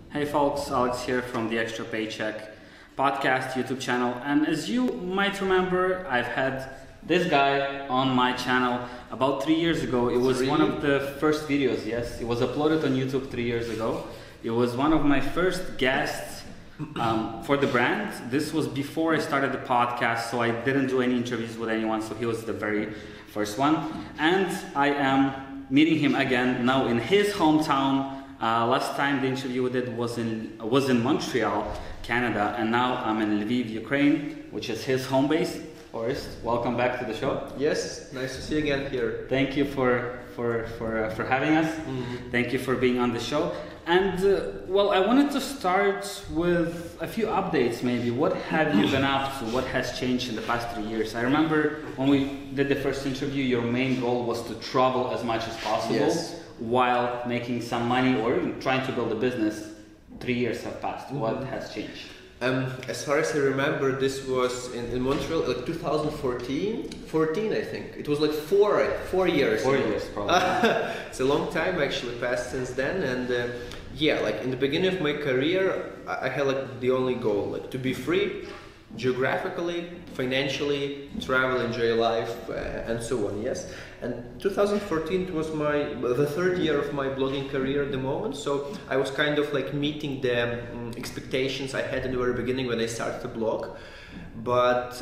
Hey folks, Alex here from the Extra Paycheck podcast YouTube channel, and as you might remember, I've had this guy on my channel about 3 years ago. It was one of the first videos, yes, it was uploaded on YouTube 3 years ago. It was one of my first guests for the brand. This was before I started the podcast, so I didn't do any interviews with anyone, so he was the very first one. And I am meeting him again now in his hometown. Last time the interview we did was in Montreal, Canada, and now I'm in Lviv, Ukraine, which is his home base. Orest, welcome back to the show. Yes, nice to see you again here. Thank you for having us. Mm-hmm. Thank you for being on the show. And well, I wanted to start with a few updates maybe. What have you been up to? What has changed in the past 3 years? I remember when we did the first interview, your main goal was to travel as much as possible. Yes. While making some money or even trying to build a business. 3 years have passed. Mm-hmm. What has changed? As far as I remember, this was in Montreal, like 2014, I think. It was like 4 years. 4 years, probably. It's a long time actually passed since then, and yeah, like in the beginning of my career, I had like the only goal, like to be free, geographically, financially, travel, enjoy life, and so on. Yes, and 2014 was the third year of my blogging career at the moment. So I was kind of like meeting the expectations I had in the very beginning when I started to blog, but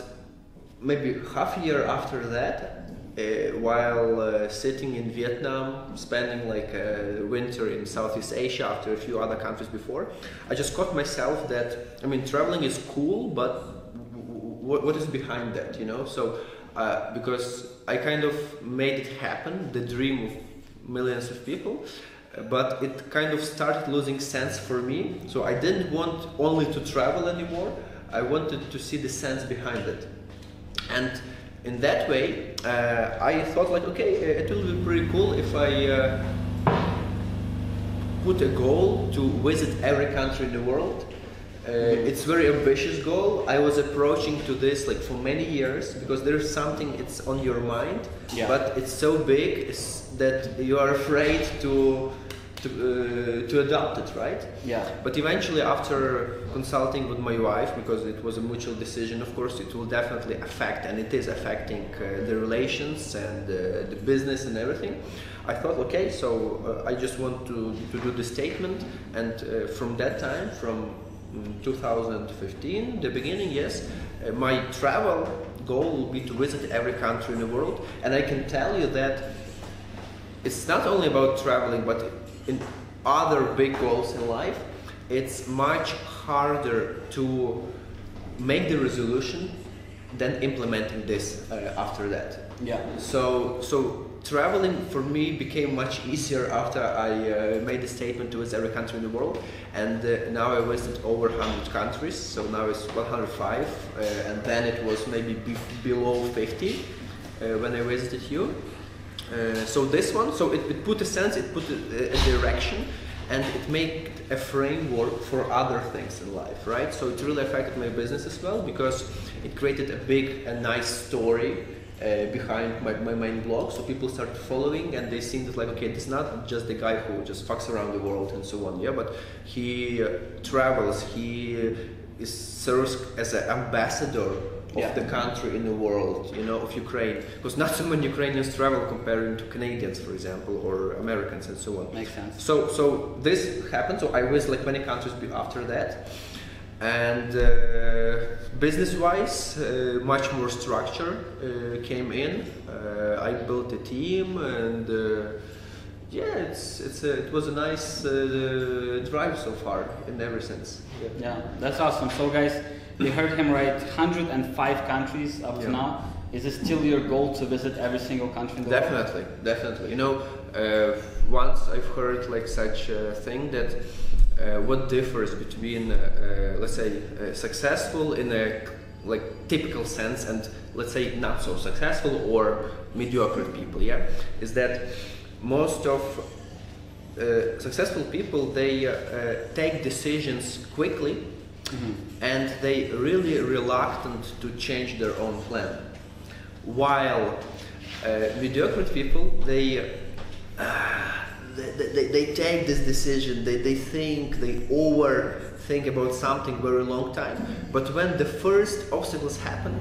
maybe half a year after that, while sitting in Vietnam, spending like winter in Southeast Asia after a few other countries before, I just caught myself that, I mean, traveling is cool, but what is behind that, you know? So because I kind of made it happen, the dream of millions of people, but it kind of started losing sense for me. So I didn't want only to travel anymore, I wanted to see the sense behind it. And in that way, I thought like, okay, it will be pretty cool if I put a goal to visit every country in the world. It's a very ambitious goal. I was approaching to this like for many years because there's something it's on your mind, yeah. But it's so big that you are afraid to adopt it, right? Yeah. But eventually, after consulting with my wife, because it was a mutual decision, of course, it will definitely affect, and it is affecting the relations and the business and everything. I thought, okay, so I just want to do the statement, and from that time, from 2015, the beginning, yes, my travel goal will be to visit every country in the world, and I can tell you that it's not only about traveling, but in other big goals in life, it's much harder to make the resolution than implementing this after that. Yeah. So traveling for me became much easier after I made a statement towards every country in the world, and now I visited over 100 countries. So now it's 105, and then it was maybe below 50 when I visited you. So this one, so it put a sense, it put a direction, and it made a framework for other things in life, right? So it really affected my business as well, because it created a big and nice story behind my main blog. So people started following, and they seen that like, okay, this is not just the guy who just fucks around the world and so on, yeah, but he travels, he serves as an ambassador of the country in the world, you know, of Ukraine, because not so many Ukrainians travel comparing to Canadians, for example, or Americans and so on. Makes sense. So this happened. So I visited like many countries after that, and business-wise, much more structure came in. I built a team, and yeah, it was a nice drive so far in every sense. Yeah, that's awesome. So guys, you heard him right, 105 countries up to now. Is it still your goal to visit every single country in the world? Definitely. You know, once I've heard like such a thing that what differs between, let's say, successful in a like typical sense and let's say not so successful or mediocre people, yeah, is that most of successful people, they take decisions quickly. Mm-hmm. And they really reluctant to change their own plan, while mediocre people, they they take this decision, they overthink about something very long time, but when the first obstacles happen,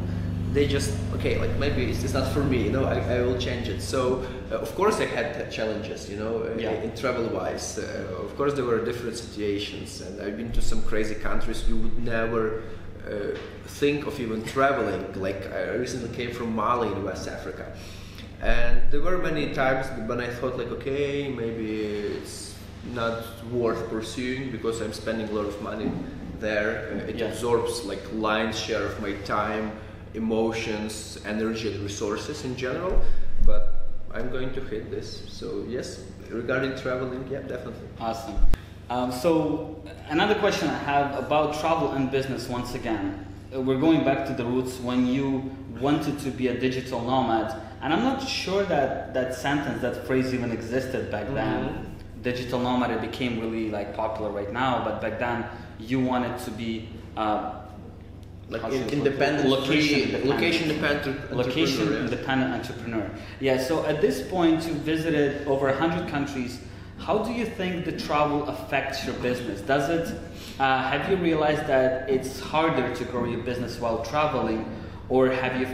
they just, okay, like maybe it's not for me, I will change it. So of course I had challenges, in travel wise. Of course there were different situations, and I've been to some crazy countries you would never think of even traveling. Like I recently came from Mali in West Africa, and there were many times when I thought like, okay, maybe it's not worth pursuing because I'm spending a lot of money there. It absorbs like lion's share of my time, emotions, energy, and resources in general, but I'm going to hit this. So yes, regarding traveling, yeah, definitely. Awesome. So another question I have about travel and business once again. We're going back to the roots when you wanted to be a digital nomad, and I'm not sure that sentence, that phrase even existed back then. Digital nomad, it became really like popular right now, but back then you wanted to be independent, location independent entrepreneur. Yeah. So at this point, you visited over 100 countries. How do you think the travel affects your business? Does it? Have you realized that it's harder to grow your business while traveling, or have you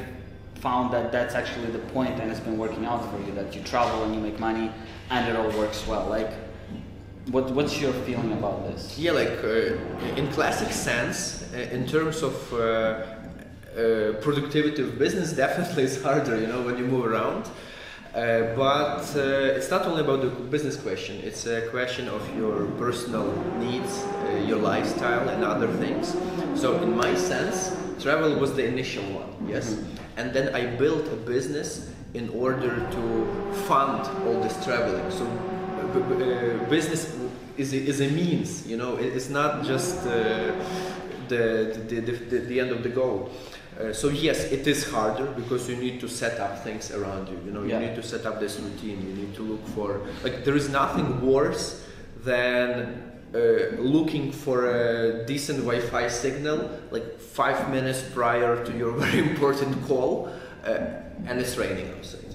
found that that's actually the point and it's been working out for you, that you travel and you make money and it all works well? Like, what's your feeling about this? Yeah, like in classic sense, in terms of productivity of business, definitely it's harder, when you move around. But it's not only about the business question, it's a question of your personal needs, your lifestyle, and other things. So in my sense, travel was the initial one, yes? And then I built a business in order to fund all this traveling. So business is a means, it's not just the end of the goal. So yes, it is harder because you need to set up things around you. You need to set up this routine. You need to look for, like, there is nothing worse than looking for a decent Wi-Fi signal like 5 minutes prior to your very important call, and it's raining outside.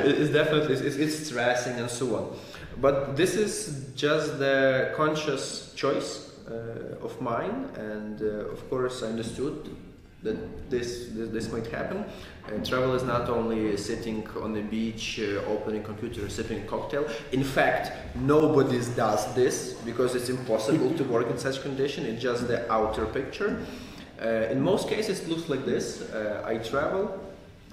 It's definitely it's stressing and so on. But this is just the conscious choice of mine, and of course I understood that this might happen. Travel is not only sitting on the beach, opening computer, sipping a cocktail. In fact, nobody does this because it's impossible to work in such condition. It's just the outer picture. In most cases, it looks like this. I travel.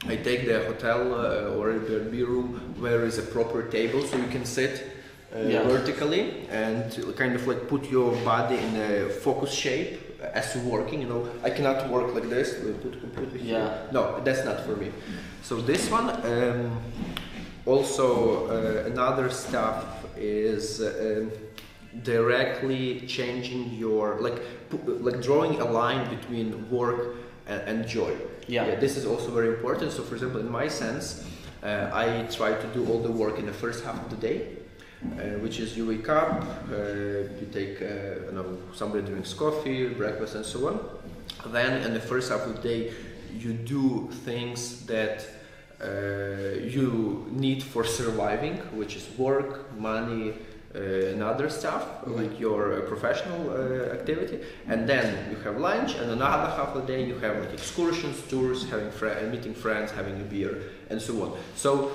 I take the hotel or Airbnb room where is a proper table so you can sit vertically and kind of like put your body in a focus shape as you're working. I cannot work like this. Put computer here. No, that's not for me. So this one. Also, another stuff is directly changing your like drawing a line between work and joy. This is also very important. So for example, in my sense, I try to do all the work in the first half of the day, which is you wake up, you take somebody drinks coffee, breakfast, and so on. Then in the first half of the day, you do things that you need for surviving, which is work, money, and other stuff, like your professional activity. And then you have lunch, and another half of the day you have like excursions, tours, meeting friends, having a beer, and so on. So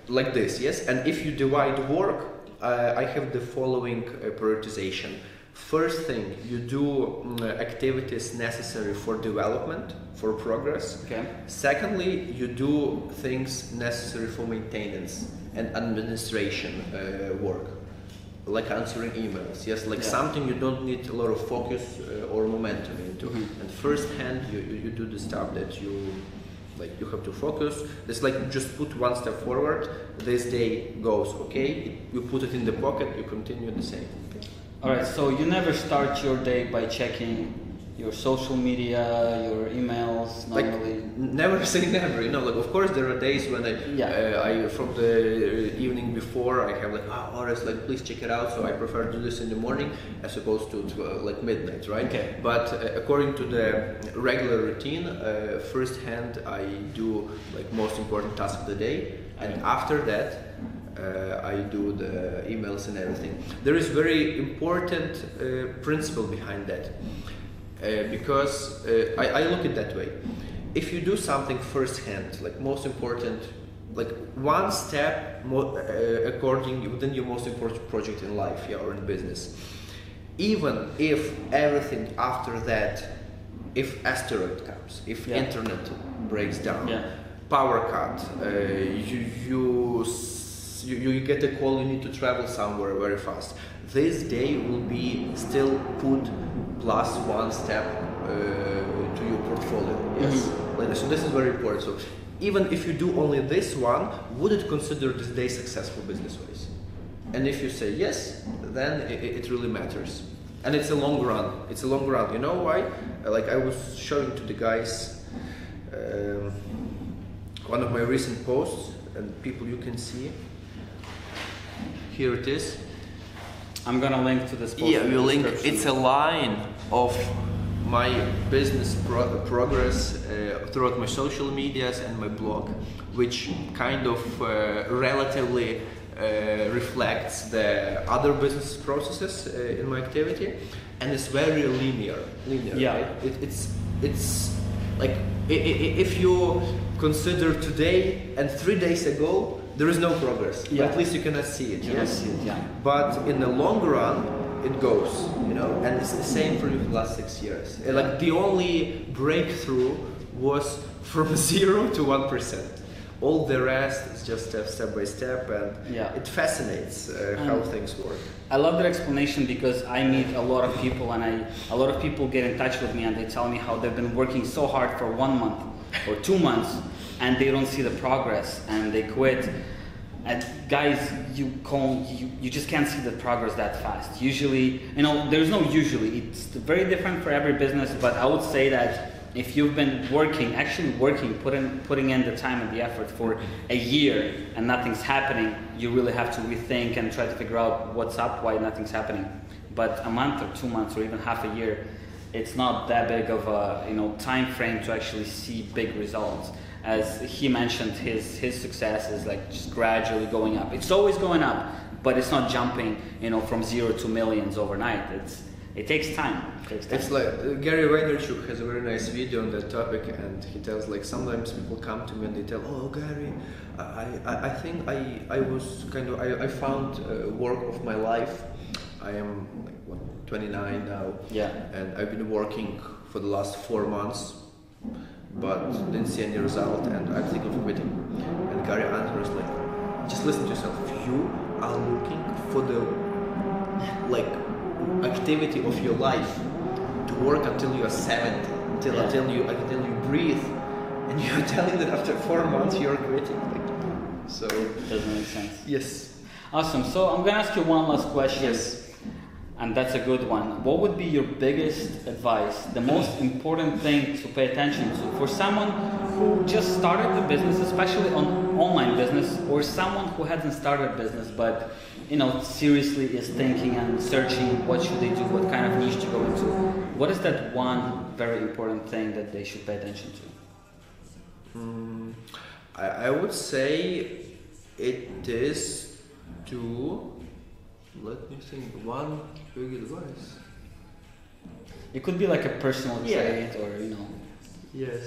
like this, yes. And if you divide work, I have the following prioritization. First thing, you do activities necessary for development, for progress. Okay. Secondly, you do things necessary for maintenance and administration work, like answering emails. Yes, like something you don't need a lot of focus or momentum into. And first hand, you do the stuff that you have to focus. It's like just put one step forward. This day goes okay. You put it in the pocket. You continue the same. Okay. All right. So you never start your day by checking your social media, your emails. Normally, never say never. Of course there are days when I from the evening before I have Orest, please check it out. So I prefer to do this in the morning as opposed to midnight, right? Okay. But according to the regular routine, first hand I do most important task of the day, and after that I do the emails and everything. There is very important principle behind that, because I look at it that way. If you do something firsthand, like most important, like one step within your most important project in life, yeah, or in business, even if everything after that, if asteroid comes, if internet breaks down, power cut, you get a call, you need to travel somewhere very fast, this day will be still put plus one step to your portfolio. Yes, like, so this is very important. So even if you do only this one, would it consider this day successful business-wise? And if you say yes, then it really matters. And it's a long run. It's a long run. You know why? Like I was showing to the guys one of my recent posts, and people, you can see. Here it is. I'm gonna link to this post. Yeah, we link. It's a line of my business progress throughout my social medias and my blog, which kind of relatively reflects the other business processes in my activity, and it's very linear. Yeah. Right? It's like if you consider today and 3 days ago, there is no progress. Yeah. At least you cannot see it. You can see it, yeah. But in the long run, it goes, you know, and it's the same for the last 6 years. Like the only breakthrough was from 0 to 1%. All the rest is just step by step, and it fascinates how things work. I love that explanation because I meet a lot of people, and a lot of people get in touch with me and they tell me how they've been working so hard for 1 month or 2 months and they don't see the progress and they quit. And guys, you just can't see the progress that fast. Usually, you know, there's no usually. It's very different for every business, but I would say that if you've been actually working, putting in the time and the effort for a year and nothing's happening, you really have to rethink and try to figure out what's up, why nothing's happening. But a month or 2 months or even half a year, it's not that big of a time frame to actually see big results. As he mentioned, his success is like just gradually going up. It's always going up, but it's not jumping, from 0 to millions overnight. It takes time. It's like Gary Vaynerchuk has a very nice video on that topic, and he tells, like, sometimes people come to me and they tell, "Oh, Gary, I think I found work of my life. I am 29 now, and I've been working for the last 4 months, but didn't see any result, and I'm thinking of quitting." And Gary answers like, "Just listen to yourself. You are looking for the activity of your life to work until you are 70, until you breathe, and you're telling that after 4 months you're quitting." So doesn't make sense. Yes. Awesome. So I'm gonna ask you one last question. Yes. And that's a good one. What would be your biggest advice, the most important thing to pay attention to for someone who just started the business, especially on online business, or someone who hasn't started a business but seriously is thinking and searching what should they do, what kind of niche to go into? What is that one very important thing that they should pay attention to? I would say it is to, let me think, one big advice. It could be like a personal trait or Yes.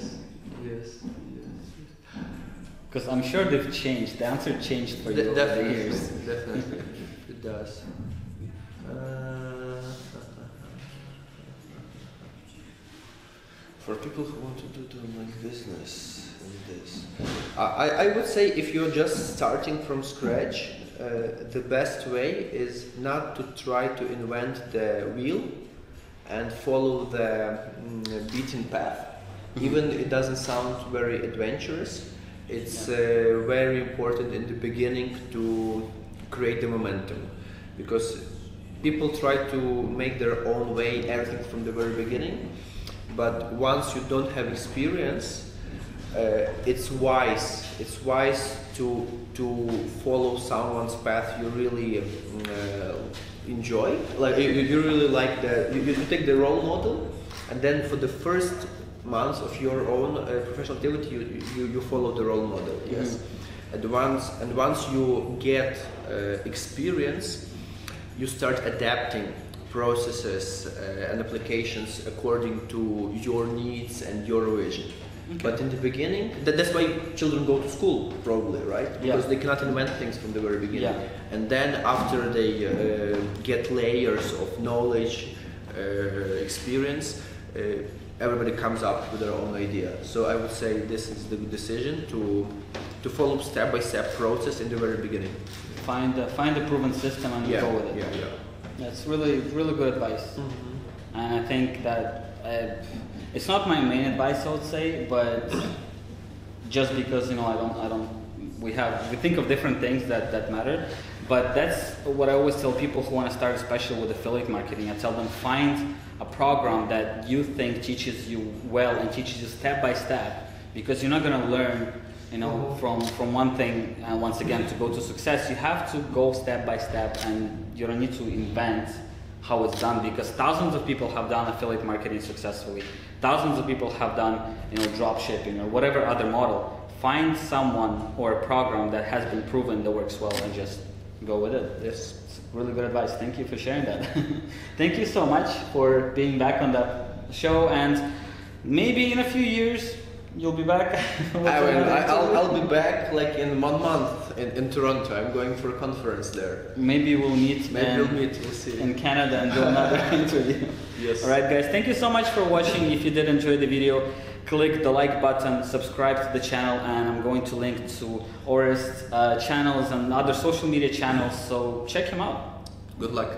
Because I'm sure they've changed. The answer changed for you over the years. Definitely, it does. For people who want to do like business and this, I would say if you're just starting from scratch, the best way is not to try to invent the wheel and follow the beaten path. Even it doesn't sound very adventurous. It's very important in the beginning to create the momentum, because people try to make their own way, everything from the very beginning. But once you don't have experience, it's wise to follow someone's path you really enjoy. Like you really like you take the role model, and then for the first months of your own professional activity, you follow the role model. Yes, once you get experience, you start adapting processes and applications according to your needs and your vision. Okay. But in the beginning, that's why children go to school, probably, right? Because they cannot invent things from the very beginning. Yeah. And then after they get layers of knowledge, experience, everybody comes up with their own idea. So I would say this is the decision to follow step-by-step process in the very beginning. Find a proven system and go with it. Yeah. That's really good advice. Mm-hmm. And I think that it's not my main advice, I would say, but just because we think of different things that matter. But that's what I always tell people who want to start, especially with affiliate marketing. I tell them, find a program that you think teaches you well and teaches you step by step, because you're not going to learn from one thing once again to go to success. You have to go step by step, and you don't need to invent how it's done, because thousands of people have done affiliate marketing successfully. Thousands of people have done drop shipping or whatever other model. Find someone or a program that has been proven that works well and just go with it. Yes. It's really good advice. Thank you for sharing that. Thank you so much for being back on the show, and maybe in a few years you'll be back. I'll be back like in 1 month in Toronto. I'm going for a conference there. Maybe we'll meet. We'll see. In Canada and do another interview. Yes. All right, guys. Thank you so much for watching. If you did enjoy the video, click the like button, subscribe to the channel, and I'm going to link to Orest's channels and other social media channels. So check him out. Good luck.